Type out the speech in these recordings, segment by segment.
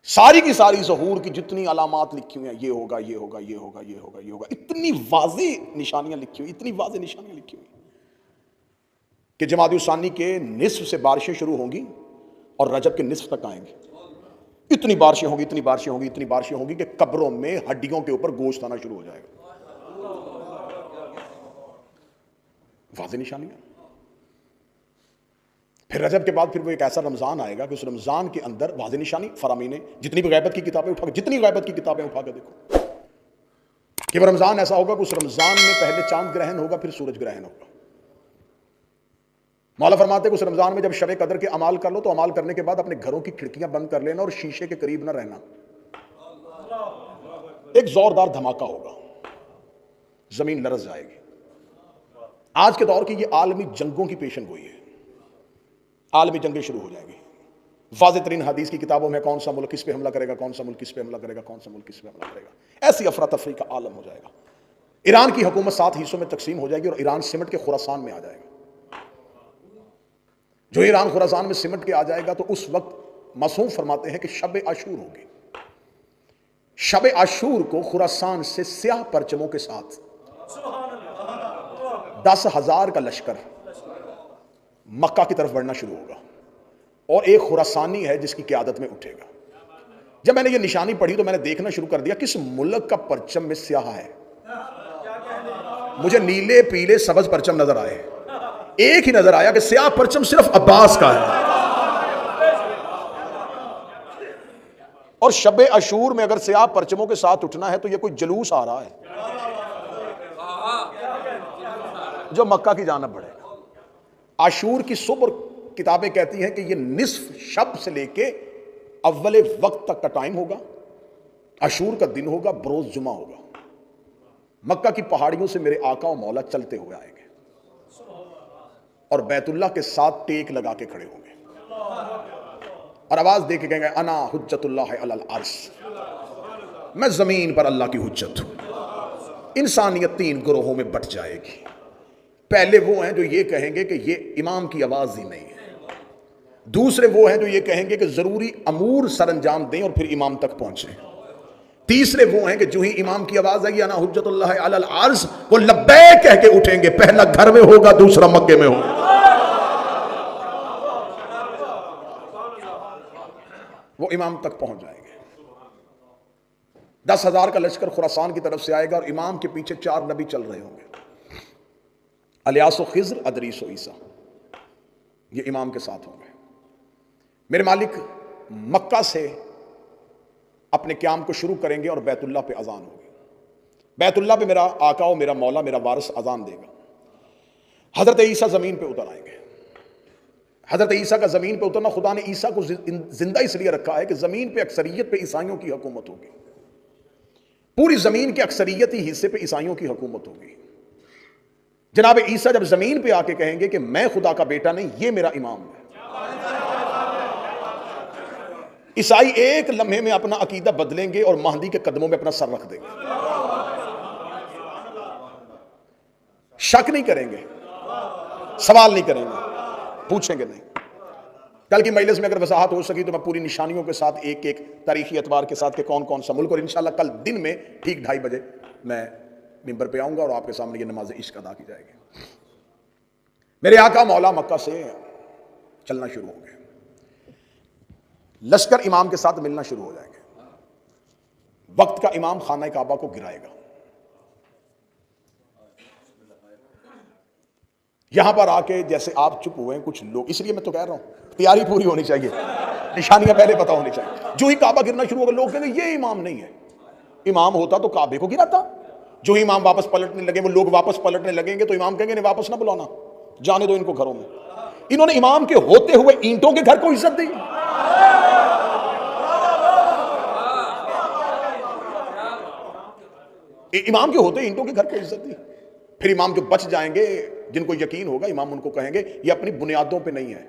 सारी की सारी ज़हूर की जितनी अलामात लिखी हुई हैं, ये होगा, ये होगा, ये होगा, ये होगा, ये होगा, इतनी वाज़ेह निशानियां लिखी हुई, इतनी वाज़ेह निशानियां लिखी हुई कि जमादी सानी के निस्फ से बारिशें शुरू होंगी और रजब के निस्फ तक आएंगी। इतनी बारिशें होंगी, इतनी बारिशें होंगी, इतनी बारिशें होंगी कि कब्रों में हड्डियों के ऊपर गोश्त आना शुरू हो जाएगा। वाज़ेह निशानियां। फिर रजब के बाद फिर वो एक ऐसा रमज़ान आएगा कि उस रमज़ान के अंदर वाज़ेह निशानी फरामीने जितनी भी गैबत की किताबें उठा, जितनी गैबत की किताबें उठा कर देखो कि वो रमज़ान ऐसा होगा कि उस रमज़ान में पहले चांद ग्रहण होगा, फिर सूरज ग्रहण होगा। मौला फरमाते कि उस रमज़ान में जब शब कदर के अमाल कर लो तो अमाल करने के बाद अपने घरों की खिड़कियां बंद कर लेना और शीशे के करीब न रहना। एक जोरदार धमाका होगा, जमीन लरज़ जाएगी। आज के दौर की ये आलमी जंगों की पेशन गोई है, आलमी जंगें शुरू हो जाएंगी। वाज़ेह तरीन हदीस की किताबों में कौन सा मुल्क किस पे हमला करेगा, कौन सा मुल्क किस पे हमला करेगा, कौन सा मुल्क किस पे हमला करेगा, ऐसी अफरा तफरी का आलम हो जाएगा। ईरान की हुकूमत 7 हिस्सों में तकसीम हो जाएगी और ईरान सिमट के खुरासान में आ जाएगा। जो ईरान खुरासान में सिमट के आ जाएगा तो उस वक्त मासूम फरमाते हैं कि शब आशूर होगी। शब आशूर को खुरासान से स्याह परचमों के साथ 10,000 का लश्कर मक्का की तरफ बढ़ना शुरू होगा और एक खुरासानी है जिसकी क़यादत में उठेगा। जब मैंने ये निशानी पढ़ी तो मैंने देखना शुरू कर दिया किस मुल्क का परचम में स्याह है। मुझे नीले पीले सबज परचम नजर आए, एक ही नजर आया कि स्याह परचम सिर्फ अब्बास का है। और शब अशूर में अगर स्याह परचमों के साथ उठना है तो ये कोई जलूस आ रहा है जो मक्का की जानिब बढ़ेगा। आशूर की सुबह किताबें कहती हैं कि ये निस्फ शब से लेके अव्वले वक्त तक का टाइम होगा। आशूर का दिन होगा, बरोज जुमा होगा। मक्का की पहाड़ियों से मेरे आका और मौला चलते हुए आएंगे और बैतुल्लाह के साथ टेक लगा के खड़े होंगे और आवाज दे के कहेंगे अना हुज्जतुल्लाह अलल अर्श, मैं जमीन पर अल्लाह की हुज्जत हूं। इंसानियत 3 ग्रोहों में बट जाएगी। पहले वो हैं जो ये कहेंगे कि ये इमाम की आवाज ही नहीं है। दूसरे वो हैं जो ये कहेंगे कि जरूरी अमूर सरंजाम दें और फिर इमाम तक पहुंचे। तीसरे वो हैं कि जो ही इमाम की आवाज आएगी अना हुज्जतुल्लाह अलल अर्श, वो लब्बैक कह के उठेंगे। पहला घर में होगा, दूसरा मक्के में होगा। वो इमाम तक पहुंच जाएंगे। 10,000 का लश्कर खुरासान की तरफ से आएगा और इमाम के पीछे 4 नबी चल रहे होंगे, अलियास खिज़्र, अदरीस ईसा। ये इमाम के साथ होंगे। मेरे मालिक मक्का से अपने क़याम को शुरू करेंगे और बैतुल्लाह पे अजान होगी। बैतुल्लाह पे मेरा आका और मेरा मौला, मेरा वारिस अजान देगा। हजरत ईसा जमीन पे उतर आएंगे। हजरत ईसा का जमीन पे उतरना, खुदा ने ईसा को जिंदा इसलिए रखा है कि जमीन पे अक्सरियत पे ईसाइयों की हुकूमत होगी। पूरी जमीन के अक्सरियती हिस्से पे ईसाइयों की हुकूमत होगी। जनाब ईसा जब जमीन पे आके कहेंगे कि मैं खुदा का बेटा नहीं, ये मेरा इमाम है, ईसाई एक लम्हे में अपना अकीदा बदलेंगे और महदी के कदमों में अपना सर रख देंगे। शक नहीं करेंगे, सवाल नहीं करेंगे, पूछेंगे नहीं। कल की मजलिस में अगर वजाहत हो सकी तो मैं पूरी निशानियों के साथ एक एक तारीखी एतबार के साथ के कौन कौन सा मुल्क, और इंशाल्लाह कल दिन में ठीक 2:30 बजे मैं मिंबर पे आऊंगा और आपके सामने ये नमाज इश्क अदा की जाएगी। मेरे आका मौला मक्का से चलना शुरू होंगे। लश्कर इमाम के साथ मिलना शुरू हो जाएंगे। वक्त का इमाम खाना काबा को गिराएगा। यहां पर आके जैसे आप चुप हुए हैं कुछ लोग, इसलिए मैं तो कह रहा हूं तैयारी पूरी होनी चाहिए, निशानियां पहले पता होनी चाहिए। जो ही काबा गिरना शुरू होगा लोग कहेंगे ये इमाम नहीं है। इमाम होता तो काबे को गिराता। जो ही इमाम वापस पलटने लगे, वो लोग वापस पलटने लगेंगे तो इमाम कहेंगे नहीं, वापस ना बुलाना, जाने दो इनको घरों में। इन्होंने इमाम के होते हुए ईंटों के घर को इज्जत दी। इमाम के होते ईंटों के घर को इज्जत दी। फिर इमाम जो बच जाएंगे, जिनको यकीन होगा, इमाम उनको कहेंगे ये अपनी बुनियादों पे नहीं है।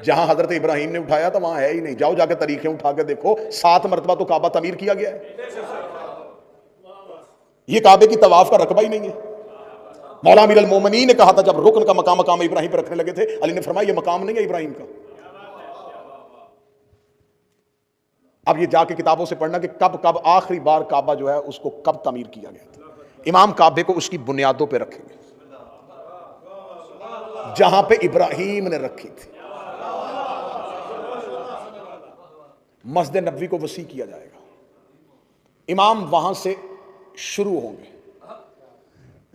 जहां हजरत इब्राहिम ने उठाया था वहां है ही नहीं। जाओ जाके तरीके उठा के देखो, 7 मरतबा तो काबा तमीर किया गया है। ये काबे की तवाफ का रकबा ही नहीं है। मौला अमीर अल मोमिनीन ने कहा था जब रुकन का मकाम इब्राहिम पर रखने लगे थे, अली ने फरमाया ये मकाम नहीं है इब्राहिम का। अब ये जाके किताबों से पढ़ना कि कब कब आखिरी बार काबा जो है उसको कब तामीर किया गया था। इमाम काबे को उसकी बुनियादों पे रखेंगे जहां पे इब्राहिम ने रखी थी। मस्जिद नबवी को वसी किया जाएगा, इमाम वहां से शुरू होंगे।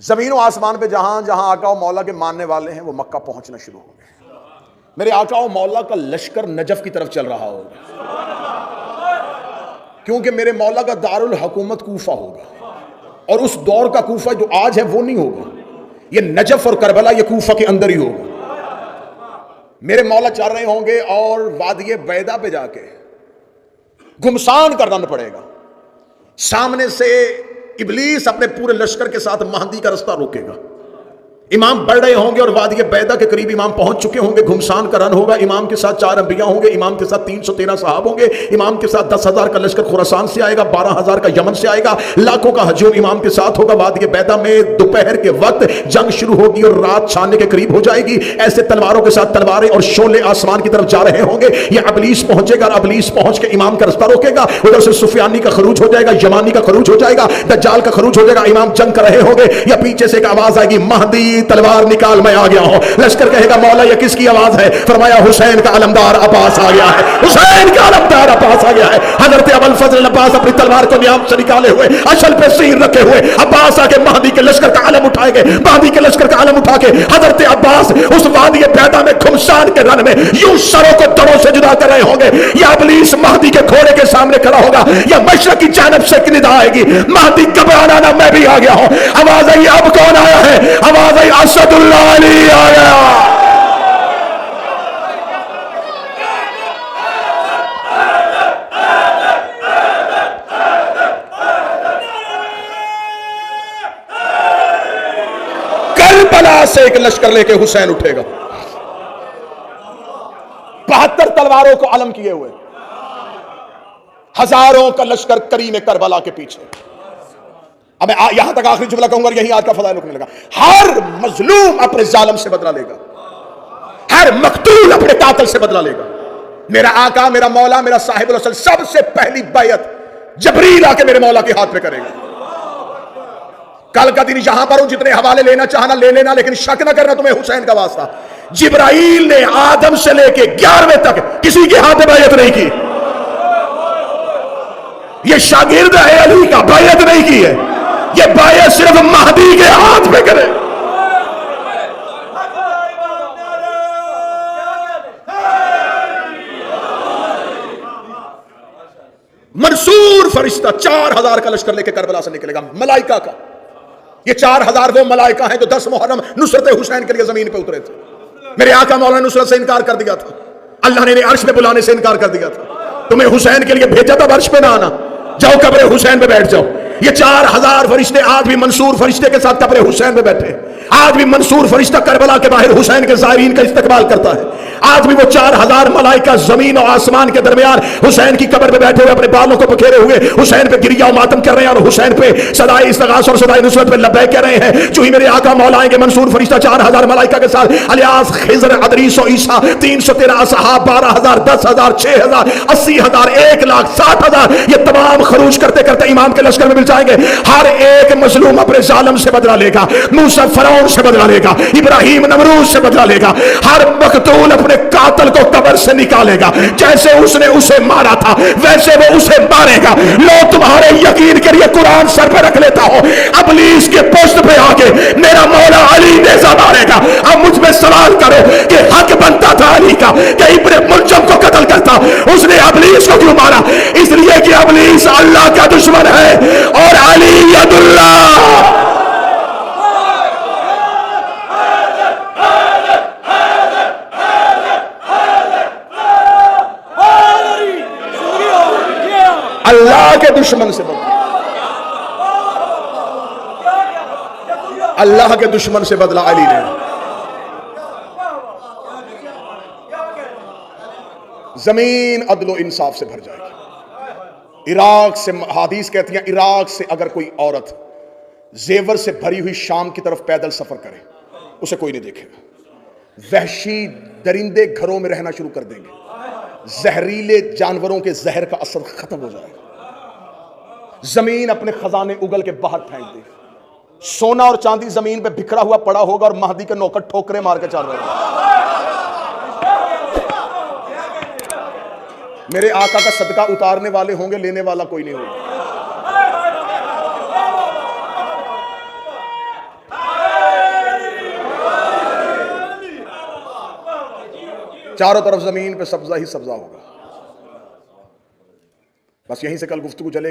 जमीन व आसमान पे जहां जहां आका और मौला के मानने वाले हैं वो मक्का पहुंचना शुरू होंगे। मेरे आका और मौला का लश्कर नजफ की तरफ चल रहा होगा, क्योंकि मेरे मौला का दारुल हुकूमत कूफा होगा, और उस दौर का कूफा जो आज है वो नहीं होगा। ये नजफ और करबला ये कूफा के अंदर ही होगा। मेरे मौला चल रहे होंगे और वादिये बैदा पे जाके घुमसान का रन पड़ेगा। सामने से इब्लीस अपने पूरे लश्कर के साथ महदी का रास्ता रोकेगा। इमाम बढ़ रहे होंगे और वादिये बैदा के करीब इमाम पहुंच चुके होंगे। घुमसान का रन होगा। इमाम के साथ 4 अंबिया होंगे, इमाम के साथ 313 साहब होंगे, इमाम के साथ 10,000 का लश्कर खुरासान से आएगा, 12,000 का यमन से आएगा, लाखों का हजूम इमाम के साथ होगा। वादिये बैदा में दोपहर के वक्त जंग शुरू होगी और रात छानने के करीब हो जाएगी। ऐसे तलवारों के साथ तलवारें और शोले आसमान की तरफ जा रहे होंगे। ये अबलीस पहुंचेगा और अबलीस पहुंच के इमाम का रास्ता रोकेगा। उधर से सुफियानी का खरूज हो जाएगा, यमानी का खरूज हो जाएगा, दज्जाल का खरूज हो जाएगा। इमाम जंग कर रहे होंगे या पीछे से एक आवाज आएगी, महदी तलवार निकाल, मैं आ गया हूं। लश्कर कहेगा, मौला ये किसकी आवाज है? फरमाया, हुसैन का अलमदार अब्बास आ गया है, हुसैन का अलमदार अब्बास आ गया है। हजरत अबुल फजल अब्बास अपनी तलवार को नियाम से निकाले हुए, अशल पे सीर रखे हुए अब्बास आके महदी के लश्कर का आलम उठाएंगे। महदी के लश्कर का आलम उठा के हजरत अब्बास उस वादी पैदा में घुमसान के रन में यूं सरों को दरों से जुदा कर रहे होंगे। या इब्लीस महदी के घोड़े के सामने खड़ा होगा, या मशरक की जानब से निदा आएगी, महदी घबराना ना, मैं भी आ गया हूं। आवाज आई, अब कौन आया है? आवाज आई, असदुल्लाह अली आ गया। करबला से एक लश्कर लेके हुसैन उठेगा, 72 तलवारों को अलम किए हुए, हजारों का लश्कर करीम करबला के पीछे। अब मैं यहां तक आखिरी जुमला कहूंगा, यही आज का फज़ाइल रुकने लगा। हर मजलूम अपने जालिम से बदला लेगा, हर मकतूल अपने कातिल से बदला लेगा। मेरा आका, मेरा मौला, मेरा साहिबुल असल सबसे पहली बैयत जबरील आके मेरे मौला के हाथ पे करेगा। कल का दिन यहां पर हूं, जितने हवाले लेना चाहना ले लेना, लेकिन शक ना करना तुम्हें हुसैन का वास्ता। जिब्राइल ने आदम से लेके 11वें तक किसी के हाथ में बैयत नहीं की। ये शागिर्द है अली का, बैयत नहीं की है। ये बैयत सिर्फ महदी के हाथ में करे। मंसूर फरिश्ता 4000 का लश्कर लेके करबला से निकलेगा, मलाइका का। ये 4000 वो मलाइका हैं जो 10 मुहर्रम नुसरत हुसैन के लिए जमीन पे उतरे थे। मेरे आका मौला ने नुसरत से इनकार कर दिया था, अल्लाह ने अर्श पे बुलाने से इनकार कर दिया था। तुम्हें हुसैन के लिए भेजा था, अर्श पे ना आना, जाओ कब्र हुसैन पे बैठ जाओ। ये 4000 फरिश्ते आज भी मंसूर फरिश्ते के साथ कब्र हुसैन पे बैठे। आज भी मंसूर फरिश्ता करबला के बाहर हुसैन के ज़ायरीन का इस्तकबाल करता है। आज भी वो 4000 मलाइका जमीन और आसमान के दरमियान हुसैन की कब्र पे बैठे हुए अपने बालों को पखेरे हुए हुसैन पे गिरिया मातम कर रहे हैं, और हुसैन पे सदाए इस्तगास और सदाए नुसरत पे लब्बैक कह रहे हैं। जो ही मेरे आका मौला आएंगे, मंसूर फरिश्ता 4000 मलाइका के साथ, अलियास, खिज़र, अदरीस और ईसा, 313 असहाब, 12000, 10000, 6000, 80000, 1,00,000, 60,000, ये तमाम खरूज करते करते इमाम के लश्कर में मिल जाएंगे। हर एक मजलूम अपने जालिम से बदला लेगा, मूसा फरौन से बदला लेगा, इब्राहिम नमरूद से बदला लेगा। हर मकतूल अपने कातिल को कब्र से निकालेगा। जैसे उसने उसे मारा था वैसे वो उसे मारेगा। लो तुम्हारे यकीन के लिए कुरान सर पे रख लेता हूं, इब्लीस के पोस्ट पे आके मेरा मौला अली नेज़ा मारेगा। अब मुझ में सवाल करो कि हक बनता था अली का कि इब्ने मुलजम को कत्ल करता, उसने इब्लीस को क्यों मारा? इसलिए कि इब्लीस अल्लाह का दुश्मन है और अली यदुल्लाह। अल्लाह के दुश्मन से बदला, अल्लाह के दुश्मन से बदला अली ने। जमीन अदलो इंसाफ से भर जाएगी। इराक से, हादीस कहती है, इराक से अगर कोई औरत जेवर से भरी हुई शाम की तरफ पैदल सफर करे, उसे कोई नहीं देखेगा। वहशी दरिंदे घरों में रहना शुरू कर देंगे, जहरीले जानवरों के जहर का असर खत्म हो जाएगा, जमीन अपने खजाने उगल के बाहर फेंक दे, सोना और चांदी जमीन पे बिखरा हुआ पड़ा होगा और महदी के नौकर ठोकरे मार के चल रहे हैं। मेरे आका का सदका उतारने वाले होंगे, लेने वाला कोई नहीं होगा। चारों तरफ जमीन पे सब्जा ही सब्जा होगा। बस यहीं से कल गुफ्तगू चलेगी।